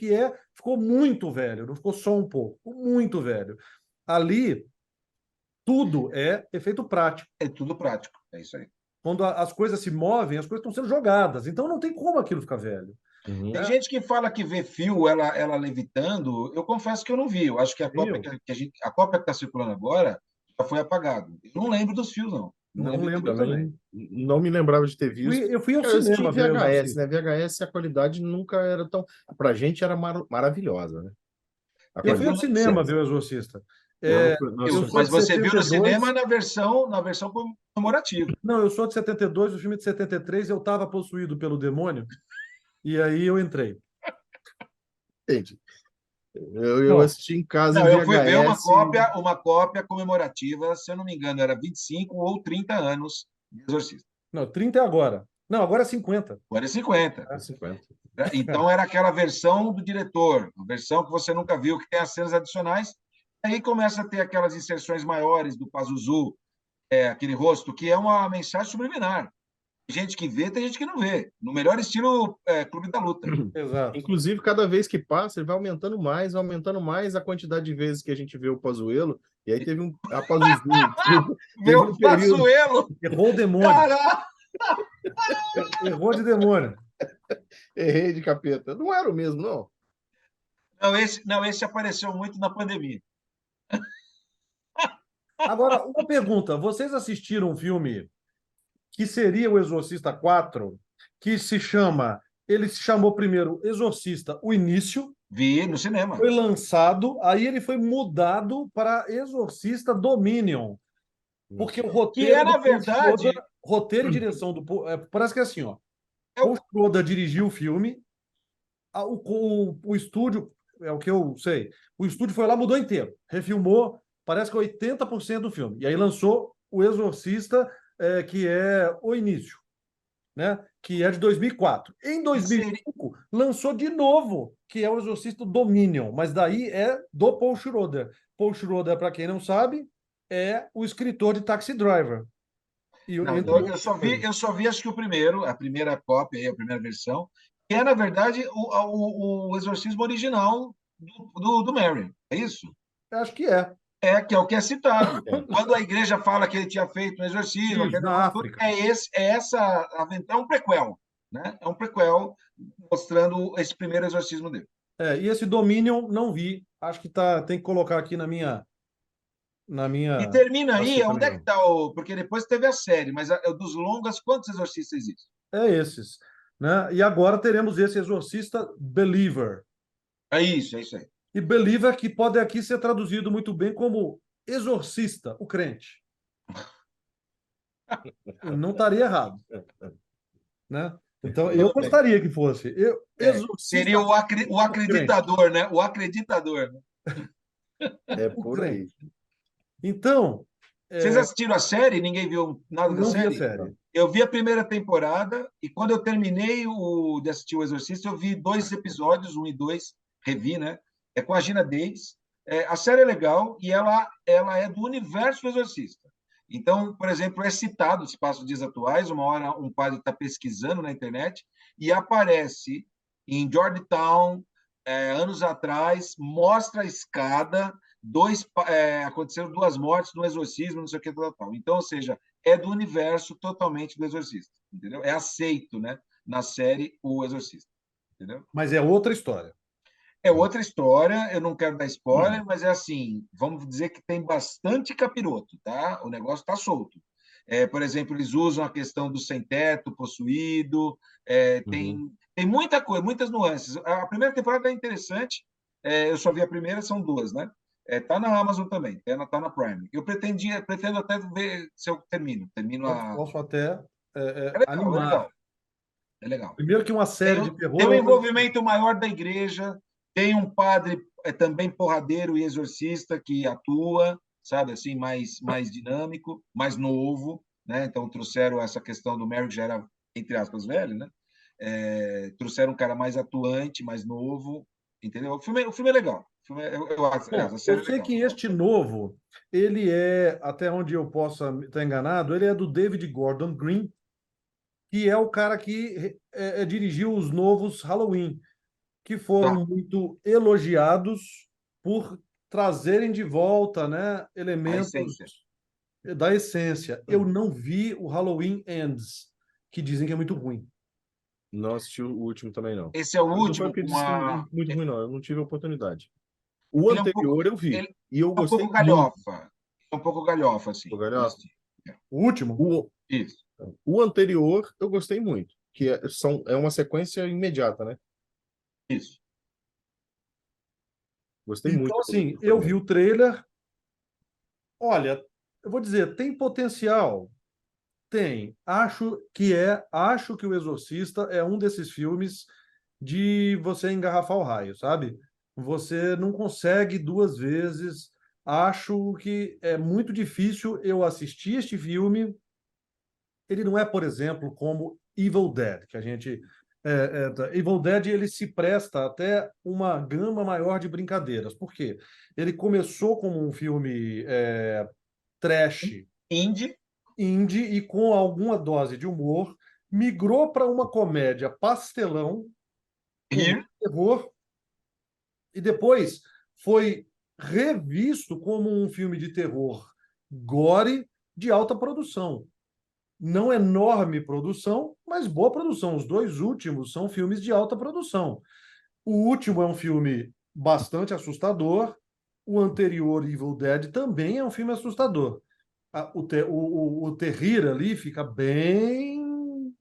ficou muito velho, não ficou só um pouco, ficou muito velho. Ali, tudo é efeito prático. É tudo prático, é isso aí. Quando as coisas se movem, as coisas estão sendo jogadas. Então não tem como aquilo ficar velho. Tem gente que fala que vê fio, ela levitando. Eu confesso que eu não vi. Eu acho que a cópia a cópia que está circulando agora já foi apagada. Eu não lembro dos fios, não. Não Não lembro lembro também. Não me lembrava de ter visto. Eu fui ao Eu assisti cinema em ver o VHS, Exorcista. né? VHS, a qualidade nunca era tão. Pra gente era maravilhosa, né? A Eu fui ao qualidade- cinema ver o Exorcista. Nossa, Eu sou Mas de você viu no 72. cinema na versão comemorativa. Não, eu sou de 72, o filme de 73, eu estava possuído pelo demônio, e aí eu entrei. Entendi. Eu Não, assisti em casa Não, em eu fui ver VHS. uma cópia comemorativa, se eu não me engano, era 25 ou 30 anos de Exorcista. não, 30 é agora. Não, agora é 50. Agora é 50. 50. Então era aquela versão do diretor, a versão que você nunca viu, que tem as cenas adicionais. Aí começa a ter aquelas inserções maiores do Pazuzu, aquele rosto, que é uma mensagem subliminar. Tem gente que vê, tem gente que não vê. No melhor estilo Clube da Luta. Exato. Inclusive, cada vez que passa, ele vai aumentando mais a quantidade de vezes que a gente vê o Pazuello. E aí teve a Pazuzu. Teve Meu período. Pazuello! Errou o demônio. Caraca! Errou de demônio. Errei de capeta. Não era o mesmo, não. Não, esse apareceu muito na pandemia. Agora, uma pergunta. Vocês assistiram um filme que seria o Exorcista 4, que se chama... Ele se chamou primeiro Exorcista, o Início, Vi no cinema. foi lançado, aí ele foi mudado para Exorcista Dominion. Porque o roteiro Que é, na do Paul verdade, Schroeder, roteiro e direção do parece que é assim, ó. É o- Paul Schroeder dirigiu o filme, o estúdio, é o que eu sei, o estúdio foi lá, mudou inteiro, refilmou, parece que 80% do filme. E aí lançou o Exorcista, que é o início, né? Que é de 2004. Em 2005, lançou de novo, que é o Exorcista Dominion, mas daí é do Paul Schroeder. Paul Schroeder, para quem não sabe, é o escritor de Taxi Driver. E, Não, entre eu só vi acho que a primeira cópia, a primeira versão, que é, na verdade, o exorcismo original do Mary. É isso? acho que é. Que é o que é citado. Quando a igreja fala que ele tinha feito um exorcismo, Isso, na África. é um prequel, né? É um prequel mostrando esse primeiro exorcismo dele. E esse Dominion não vi. Acho que tem que colocar aqui na minha. E termina aí, Nossa, onde é que está porque depois teve a série, mas dos longas, quantos exorcistas existem? É esses. Né? E agora teremos esse Exorcista Believer. É isso aí. E Believer que pode aqui ser traduzido muito bem como exorcista, o crente. Não estaria errado. Né? Então, eu gostaria que fosse. Exorcista, seria o acreditador, né? O acreditador. É por aí. Então... Vocês assistiram a série? Ninguém viu nada da série? Não vi a série. Eu vi a primeira temporada e quando eu terminei de assistir o Exorcista, eu vi 2 episódios, 1 e 2, revi, né? É com a Gina Davis. A série é legal e ela é do universo do Exorcista. Então, por exemplo, é citado, se passa os dias atuais, uma hora um padre está pesquisando na internet e aparece em Georgetown, anos atrás, mostra a escada, aconteceram 2 mortes no exorcismo, não sei o que, tal. Então, ou seja, é do universo totalmente do Exorcista, entendeu? É aceito, né, na série o Exorcista, entendeu? Mas é outra história. É outra história, eu não quero dar spoiler, mas é assim, vamos dizer que tem bastante capiroto, tá? O negócio está solto. Por exemplo, eles usam a questão do sem-teto, possuído, tem muita coisa, muitas nuances. A primeira temporada é interessante, eu só vi a primeira, são 2, né? Tá na Amazon também, tá na Prime. Eu pretendo até ver se eu termino. Posso até animar. É legal. Primeiro que uma série de terror... Tem um envolvimento maior da igreja, tem um padre também porradeiro e exorcista que atua, sabe, assim, mais dinâmico, mais novo, né? Então trouxeram essa questão do Mary, que já era, entre aspas, velho, né? Trouxeram um cara mais atuante, mais novo, entendeu? O filme é legal. Eu sei que este novo, ele até onde eu possa estar enganado, ele é do David Gordon Green, que é o cara que dirigiu os novos Halloween, que foram muito elogiados por trazerem de volta, né, elementos da essência. Eu não vi o Halloween Ends, que dizem que é muito ruim. Não assisti o último também, não. Esse é o Mas não foi último porque com disse que a. muito ruim, não. Eu não tive a oportunidade. O Ele é um pouco, anterior eu vi. ele E eu é um pouco gostei muito galhofa. É um pouco galhofa, do assim. Galhofa. O último? O, Isso. o anterior eu gostei muito. Que é uma sequência imediata, né? Isso. Gostei Então, muito assim, do eu vi primeiro. o trailer. Olha, eu vou dizer, tem potencial? Tem. Acho que O Exorcista é um desses filmes de você engarrafar o raio, sabe? Você não consegue duas vezes. Acho que é muito difícil eu assistir este filme. Ele não é, por exemplo, como Evil Dead, que a gente. Evil Dead ele se presta até uma gama maior de brincadeiras. Por quê? Ele começou como um filme trash Indie. indie e com alguma dose de humor, migrou para uma comédia pastelão com Here. terror e depois foi revisto como um filme de terror gore de alta produção. Não enorme produção, mas boa produção. Os dois últimos são filmes de alta produção. O último é um filme bastante assustador. O anterior, Evil Dead, também é um filme assustador. O Terrir ali fica bem.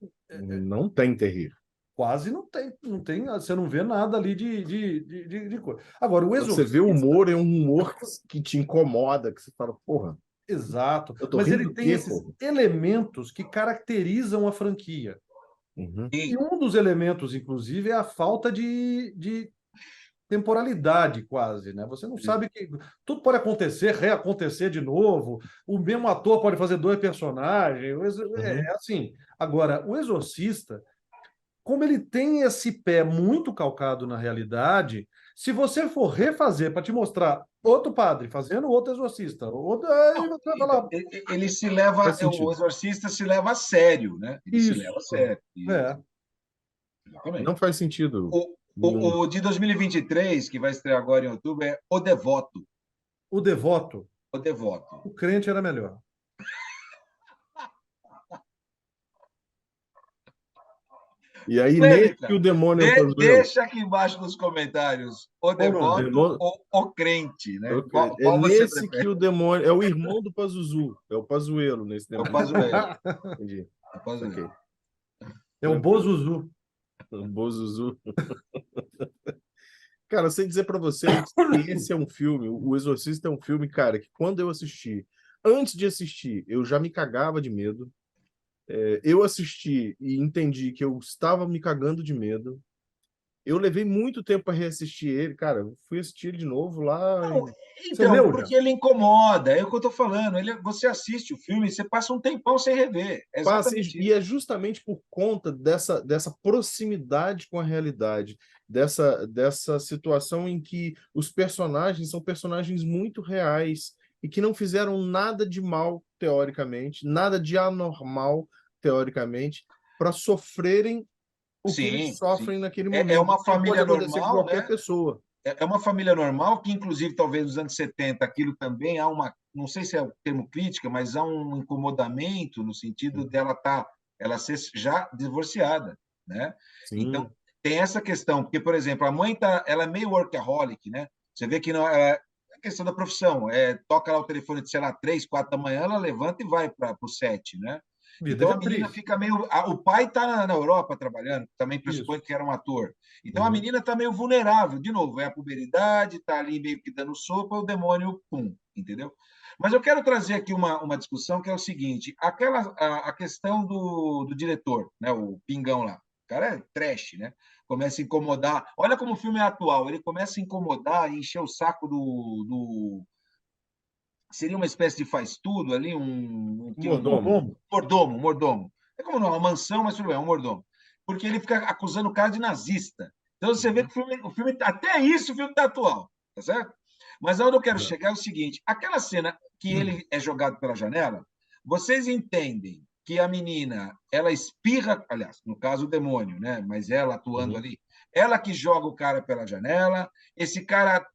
Não tem terrível. Quase não tem, você não vê nada ali de coisa. Agora, o Quando você vê o Exorcista, humor, é um humor que te incomoda, que você fala, porra, exato, eu tô mas rindo ele do tem quê, esses porra? elementos que caracterizam a franquia. Uhum. E E, um dos elementos, inclusive, é a falta de temporalidade, quase, né? Você não sabe que tudo pode acontecer, reacontecer de novo. O mesmo ator pode fazer dois personagens. É Uhum. assim. Agora, o Exorcista, como ele tem esse pé muito calcado na realidade, se você for refazer para te mostrar outro padre fazendo outro exorcista, outro, aí não, você vai então, falar, ele se leva, Faz o sentido. exorcista se leva a sério, né? Ele se leva a isso. sério. Isso, É. exatamente. Não faz sentido O, nenhum. o de 2023, que vai estrear agora em outubro, é O Devoto. O devoto, O Devoto. o crente era melhor. E aí, nesse que o Polêmica. demônio é o Pazuello. Deixa aqui embaixo nos comentários o Qual o nome? devoto ou o crente, né? É Qual você nesse que prefere? o demônio. É o irmão do Pazuzu. É o Pazuello nesse É o demônio. Pazuello. Entendi. É o Pazuello. Saquei. É o Tranquilo. Bozuzu. O Bozuzu. Cara, sem dizer pra vocês que esse é um filme, O Exorcista é um filme, cara, que quando eu assisti, antes de assistir, eu já me cagava de medo. Eu assisti e entendi que eu estava me cagando de medo. Eu levei muito tempo para reassistir ele, cara. Eu fui assistir ele de novo lá. Não, Você então, leu já? porque ele incomoda, é o que eu estou falando. Você assiste o filme e você passa um tempão sem rever. É exatamente E isso. é justamente por conta dessa proximidade com a realidade, dessa situação em que os personagens são personagens muito reais e que não fizeram nada de mal, teoricamente, nada de anormal, teoricamente, para sofrerem o que eles Sim, sim. sofrem naquele É momento, uma que pode família acontecer com normal, qualquer né? pessoa. É uma família normal que, inclusive, talvez nos anos 70, aquilo também há uma, não sei se é o termo crítica, mas há um incomodamento no sentido dela ela ser já divorciada, né? Então, Sim. tem essa questão, porque, por exemplo, a mãe ela é meio workaholic, né? Você vê que não, a questão da profissão, toca lá o telefone de, sei lá, 3, 4 da manhã, ela levanta e vai para o set, né? Vida Então de a menina atriz. fica meio. O pai está na Europa trabalhando, também Isso. pressupõe que era um ator. Então a Uhum. menina está meio vulnerável. De novo, é a puberidade, está ali meio que dando sopa, o demônio, pum, entendeu? Mas eu quero trazer aqui uma discussão que é o seguinte: a questão do diretor, né, o Pingão lá. O cara é trash, né? Começa a incomodar. Olha como o filme é atual. Ele começa a incomodar e encher o saco seria uma espécie de faz tudo ali, Mordomo. mordomo, mordomo. É como não, uma mansão, mas tudo bem, é um mordomo. Porque ele fica acusando o cara de nazista. Então você vê Uhum. que o filme até isso o filme está atual, tá certo? Mas aonde eu quero Exato. chegar é o seguinte: aquela cena que ele é jogado pela janela, vocês entendem que a menina, ela espirra, aliás, no caso o demônio, né? Mas ela atuando Uhum. ali, ela que joga o cara pela janela, esse cara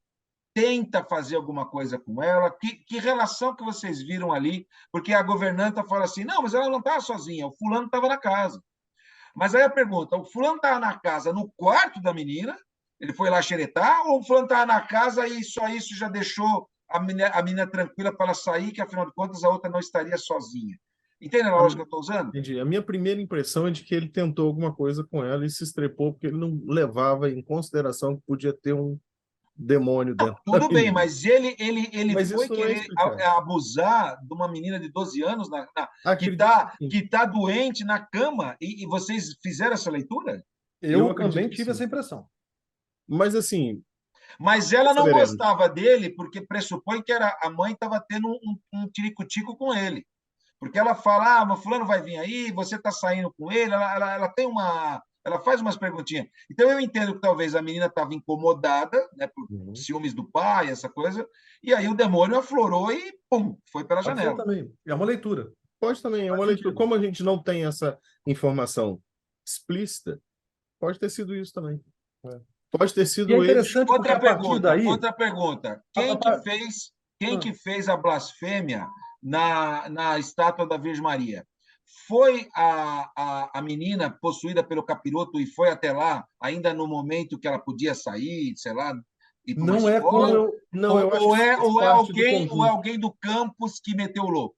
tenta fazer alguma coisa com ela? Que relação que vocês viram ali? Porque a governanta fala assim, não, mas ela não estava sozinha, o fulano estava na casa. Mas aí a pergunta, o fulano estava na casa, no quarto da menina, ele foi lá xeretar, ou o fulano estava na casa e só isso já deixou a menina tranquila para ela sair, que afinal de contas a outra não estaria sozinha? Entende a lógica que eu estou usando? Entendi. A minha primeira impressão é de que ele tentou alguma coisa com ela e se estrepou porque ele não levava em consideração que podia ter um demônio Não, dentro da tudo bem, menina. mas ele Mas foi isso não é querer explicado. abusar de uma menina de 12 anos Acredito que sim. que tá doente na cama e vocês fizeram essa leitura? Eu Eu acredito também que tive sim. essa impressão. Mas assim, Mas ela não saberemos. gostava dele porque pressupõe que a mãe estava tendo um tirico-tico com ele. Porque ela fala, mas fulano vai vir aí, você está saindo com ele, ela tem uma. Ela faz umas perguntinhas. Então eu entendo que talvez a menina estava incomodada, né, por Uhum. ciúmes do pai, essa coisa, e aí o demônio aflorou e pum, foi pela Pode ser janela. também. É uma leitura. Pode também, é Faz uma leitura. sentido. Como a gente não tem essa informação explícita, pode ter sido isso também. É. Pode ter E é sido ele. interessante porque a partir daí. Outra pergunta. a- a- Quem ah, que fez a blasfêmia na estátua da Virgem Maria? Foi a menina possuída pelo capiroto e foi até lá, ainda no momento que ela podia sair, sei lá, ir para uma não é como escola? eu. Não, eu acho que isso faz Ou parte do é conjunto. alguém do campus que meteu o louco?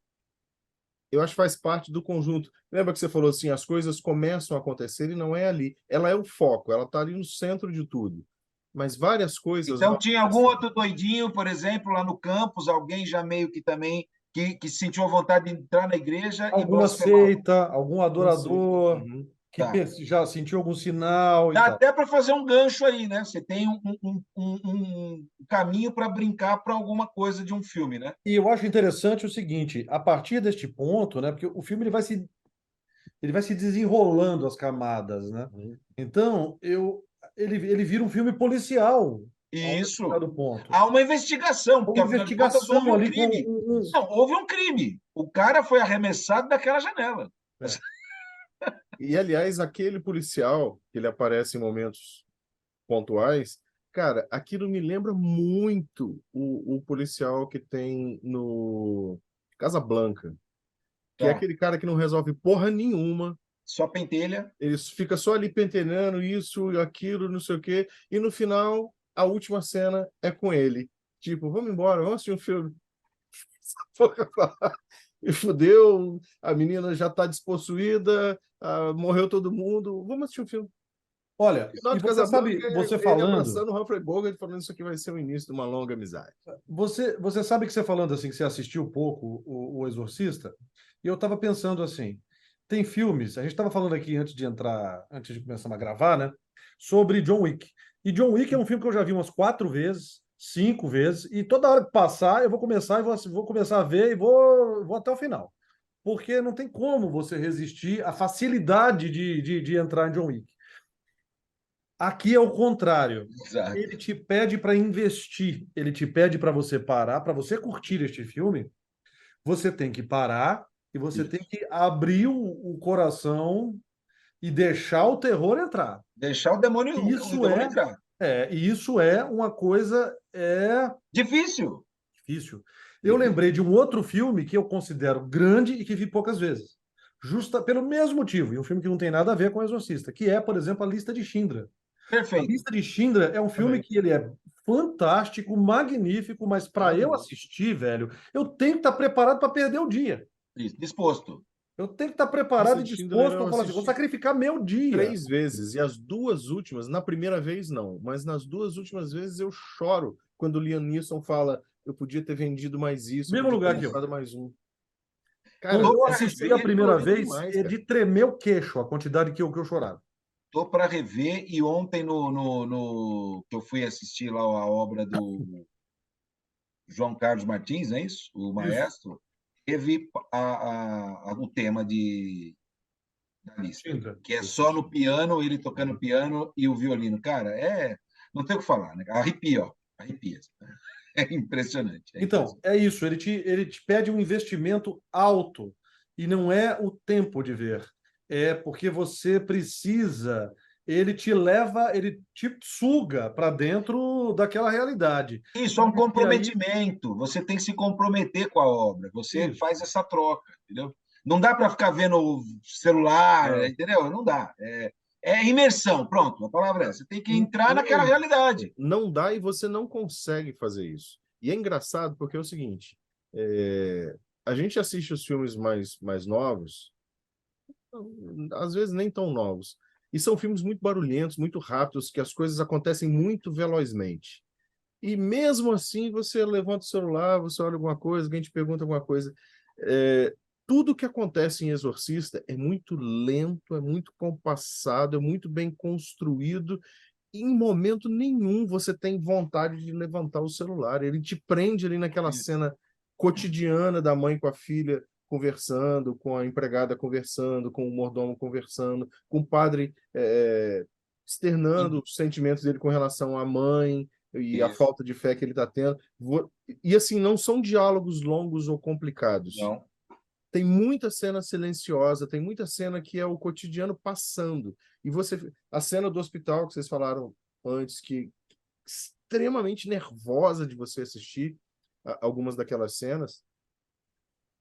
Eu acho que faz parte do conjunto. Lembra que você falou assim, as coisas começam a acontecer e não é ali. Ela é o foco, ela está ali no centro de tudo. Mas várias coisas Então, vão tinha algum acontecendo. outro doidinho, por exemplo, lá no campus, alguém já meio que também que sentiu a vontade de entrar na igreja e Alguma blasfemar. seita, algum Não sei. adorador Uhum. que Tá. já sentiu algum sinal e Dá tal. até para fazer um gancho aí, né? Você tem um caminho para brincar para alguma coisa de um filme, né? E eu acho interessante o seguinte, a partir deste ponto, né, porque o filme ele vai se desenrolando as camadas, né? Uhum. Então, ele vira um filme policial a um Isso. determinado ponto. Há uma investigação, porque Uma afinal de contas houve investigação um ali com crime. Não, houve um crime. O cara foi arremessado daquela janela. é. E, aliás, aquele policial, que ele aparece em momentos pontuais, cara, aquilo me lembra muito o policial que tem no Casablanca, que é Tá. aquele cara que não resolve porra nenhuma, Só pentelha. ele fica só ali pentelhando isso e aquilo, não sei o quê, e no final, a última cena é com ele. Tipo, vamos embora, vamos assistir um filme. E fudeu, a menina já tá despossuída, morreu todo mundo, vamos assistir um filme. Olha, Final e de você Casablanca sabe, você é ele falando, abraçando o Humphrey Bogart falando isso aqui vai ser o início de uma longa amizade. você sabe que você falando assim, que você assistiu pouco o Exorcista, e eu estava pensando assim, tem filmes, a gente estava falando aqui antes de entrar, antes de começar a gravar, né, sobre John Wick. E John Wick é um filme que eu já vi umas 4 vezes, 5 vezes, e toda hora que passar, eu vou começar e vou começar a ver e vou até o final. Porque não tem como você resistir à facilidade de entrar em John Wick. Aqui é o contrário. Exato. Ele te pede para investir, ele te pede para você parar, para você curtir este filme, você tem que parar e você tem Isso. que abrir o coração e deixar o terror entrar. Deixar o Isso demônio é, entrar. isso é uma coisa Difícil. difícil. Eu Difícil. lembrei de um outro filme que eu considero grande e que vi poucas vezes. Justa pelo mesmo motivo, e um filme que não tem nada a ver com o Exorcista, que é, por exemplo, A Lista de Schindler. A Perfeito. Lista de Schindler é um filme Também. que ele é fantástico, magnífico, mas para eu Maravilhoso. assistir, velho, eu tenho que estar preparado para perder o dia. Isso. Disposto. Eu tenho que estar Lista preparado e de Schindler disposto eu a falar assim, vou assisti sacrificar meu dia. 3 vezes, e as duas últimas, na primeira vez não, mas nas duas últimas vezes eu choro quando o Liam Neeson fala eu podia ter vendido mais isso, eu Mesmo podia ter lugar que eu. comprado mais um. Cara, Quando Tô eu para assisti a rever, primeira dolorido vez, demais, é cara. de tremer o queixo, a quantidade que eu chorava. tô para rever e ontem que eu fui assistir lá a obra do João Carlos Martins, não é isso? O Isso, maestro, teve o tema da lista, Schindler. que é só no piano, ele tocando Uhum. piano e o violino. Cara, não tem o que falar, né? Arrepia, ó. Arrepia. É impressionante. É Então, impressionante. é isso, ele te pede um investimento alto, e não é o tempo de ver, é porque você precisa ele te leva, ele te suga para dentro daquela realidade. Isso é um E aí, comprometimento. Você tem que se comprometer com a obra. Você isso. faz essa troca, entendeu? Não dá para ficar vendo o celular, Não. entendeu? Não dá. É imersão, pronto, a palavra é essa. Você tem que entrar naquela Não, realidade. não dá e você não consegue fazer isso. E é engraçado porque é o seguinte, a gente assiste os filmes mais novos, às vezes nem tão novos, e são filmes muito barulhentos, muito rápidos, que as coisas acontecem muito velozmente. E mesmo assim, você levanta o celular, você olha alguma coisa, alguém te pergunta alguma coisa. É, tudo que acontece em Exorcista é muito lento, é muito compassado, é muito bem construído. E em momento nenhum você tem vontade de levantar o celular. Ele te prende ali naquela Isso. cena cotidiana da mãe com a filha conversando, com a empregada conversando, com o mordomo conversando, com o padre externando os sentimentos dele com relação à mãe e a Isso. falta de fé que ele está tendo. E assim, não são diálogos longos ou complicados. Não. Tem muita cena silenciosa, tem muita cena que é o cotidiano passando. E a cena do hospital que vocês falaram antes, que extremamente nervosa de você assistir algumas daquelas cenas,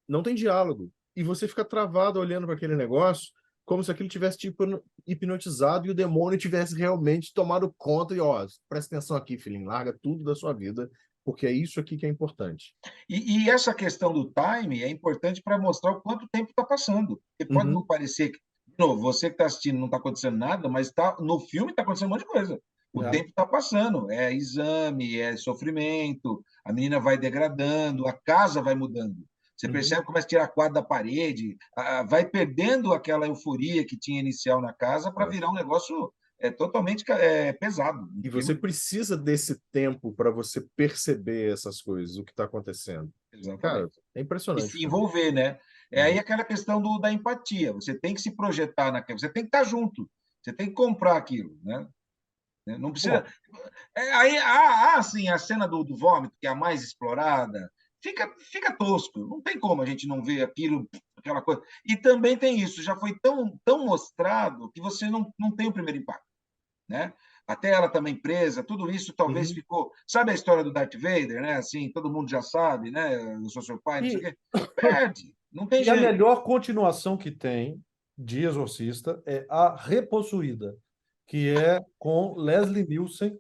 não tem diálogo. E você fica travado olhando para aquele negócio, como se aquilo tivesse tipo hipnotizado e o demônio tivesse realmente tomado conta e, ó, presta atenção aqui, filhinho, larga tudo da sua vida, porque é isso aqui que é importante. E essa questão do time é importante para mostrar o quanto tempo está passando. Porque pode não Uhum, parecer que, de novo, você que está assistindo não está acontecendo nada, mas no filme está acontecendo um monte de coisa. O É. tempo está passando, é exame, é sofrimento, a menina vai degradando, a casa vai mudando. Você uhum. percebe que começa a tirar quadro da parede, vai perdendo aquela euforia que tinha inicial na casa para É. virar um negócio totalmente pesado. Um E você filme, precisa desse tempo para você perceber essas coisas, o que está acontecendo. Cara, exatamente. é E impressionante o se filme. envolver, né? É aí Uhum. aquela questão da empatia. Você tem que se projetar naquilo, você tem que estar junto, você tem que comprar aquilo, né? Não precisa. Bom, Aí, assim, a cena do vômito, que é a mais explorada, fica tosco. Não tem como a gente não ver aquilo, aquela coisa. E também tem isso, já foi tão mostrado que você não tem o primeiro impacto, né? Até ela também presa, tudo isso talvez Uhum. ficou. Sabe a história do Darth Vader, né? Assim, todo mundo já sabe, né? Eu sou seu pai, não sei o e, quê. Perde, não tem e a jeito. melhor continuação que tem de Exorcista é A Repossuída, que é com Leslie Nielsen,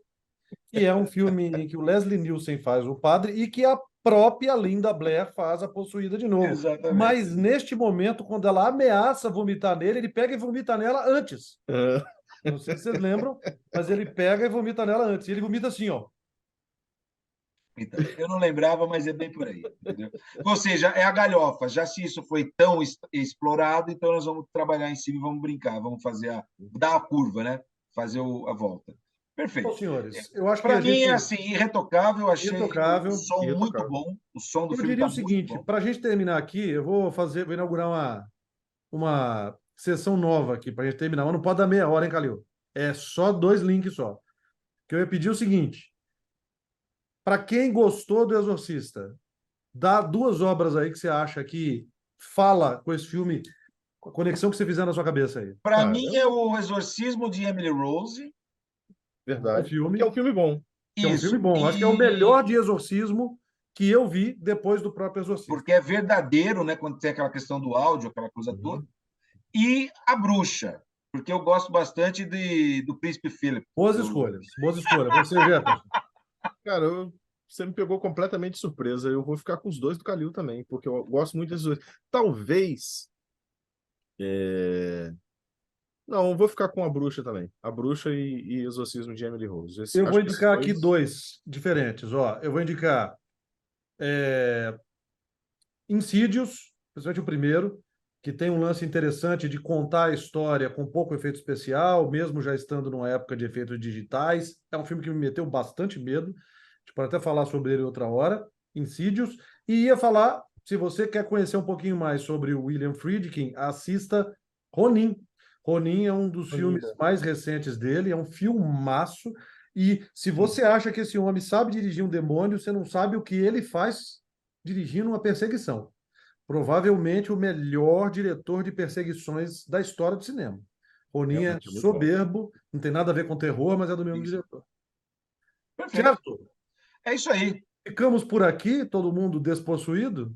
que é um filme em que o Leslie Nielsen faz o padre e que a própria Linda Blair faz a possuída de novo. Exatamente. Mas neste momento, quando ela ameaça vomitar nele, ele pega e vomita nela antes. Ah, Não sei se vocês lembram, mas ele pega e vomita nela antes. E ele vomita assim, ó. Então, eu não lembrava, mas é bem por aí, entendeu? Ou seja, é a galhofa. Já se isso foi tão explorado, então nós vamos trabalhar em cima e vamos brincar, vamos dar a curva, né? Fazer a volta. Bom, Perfeito. senhores, eu acho que Para a mim é gente, assim, irretocável, achei o irretocável. som muito irretocável. bom, o som do Eu filme diria está o muito seguinte, bom. para a gente terminar aqui, vou inaugurar uma sessão nova aqui, para a gente terminar. Mas não pode dar meia hora, hein, Calil? É só 2 links só. Que eu ia pedir o seguinte, para quem gostou do Exorcista, dá 2 obras aí que você acha que fala com esse filme, com a conexão que você fizer na sua cabeça aí. Para Cara, mim é o Exorcismo de Emily Rose, Bom verdade. Que é filme, um filme bom. que é um filme isso, bom. Acho que é o melhor de exorcismo que eu vi depois do próprio Exorcista. porque é verdadeiro, né? Quando tem aquela questão do áudio, aquela coisa toda. Uhum. E A Bruxa, porque eu gosto bastante do Príncipe Philip. Boas escolhas, boas escolhas. Você, Jefferson. Cara, você me pegou completamente de surpresa. Eu vou ficar com os dois do Calil também, porque eu gosto muito desses dois. Talvez. é, Não, eu vou ficar com a Bruxa também. A Bruxa e Exorcismo de Emily Rose. Eu vou Acho que esses indicar aqui dois. 2 diferentes. Ó, eu vou indicar Insidious, principalmente o primeiro, que tem um lance interessante de contar a história com pouco efeito especial, mesmo já estando numa época de efeitos digitais. É um filme que me meteu bastante medo. A gente pode até falar sobre ele outra hora. Insidious. E ia falar, se você quer conhecer um pouquinho mais sobre o William Friedkin, assista Ronin. Ronin é um dos filmes Bom. mais recentes dele, é um filmaço. E se você acha que esse homem sabe dirigir um demônio, você não sabe o que ele faz dirigindo uma perseguição. Provavelmente o melhor diretor de perseguições da história do cinema. Ronin é Realmente é muito bom. soberbo, não tem nada a ver com terror, mas é do mesmo Isso. diretor. Perfeito. Certo? É isso aí. Ficamos por aqui, todo mundo despossuído?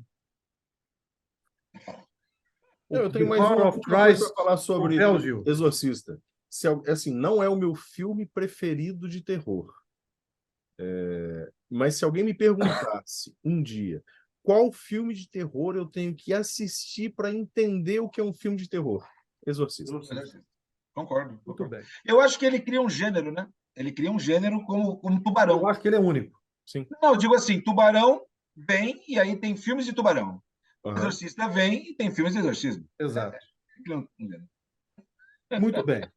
Eu The tenho mais Power uma of última coisa Christ para falar sobre compels you. Exorcista. Assim, não é o meu filme preferido de terror. Mas se alguém me perguntasse um dia qual filme de terror eu tenho que assistir para entender o que é um filme de terror? Exorcista. Concordo. Muito bem. Eu acho que ele cria um gênero, né? Ele cria um gênero como Eu Tubarão. acho que ele é único. Sim. Não, eu digo assim, Tubarão vem e aí tem filmes de Tubarão. O Aham. Exorcista vem e tem filmes de exorcismo. Exato. Cria um gênero. Muito bem.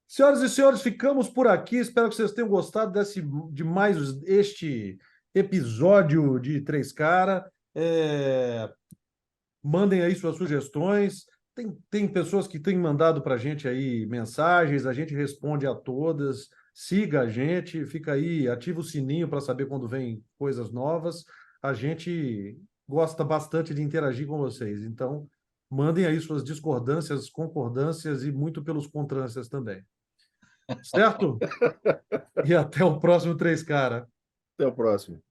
Senhoras e senhores, ficamos por aqui. Espero que vocês tenham gostado de mais este episódio de Três Cara. Mandem aí suas sugestões. Tem pessoas que têm mandado para a gente aí mensagens, a gente responde a todas. Siga a gente, fica aí, ativa o sininho para saber quando vem coisas novas. A gente gosta bastante de interagir com vocês. Então, mandem aí suas discordâncias, concordâncias e muito pelos contrâncias também. Certo? E até o próximo Três Cara. Até o próximo.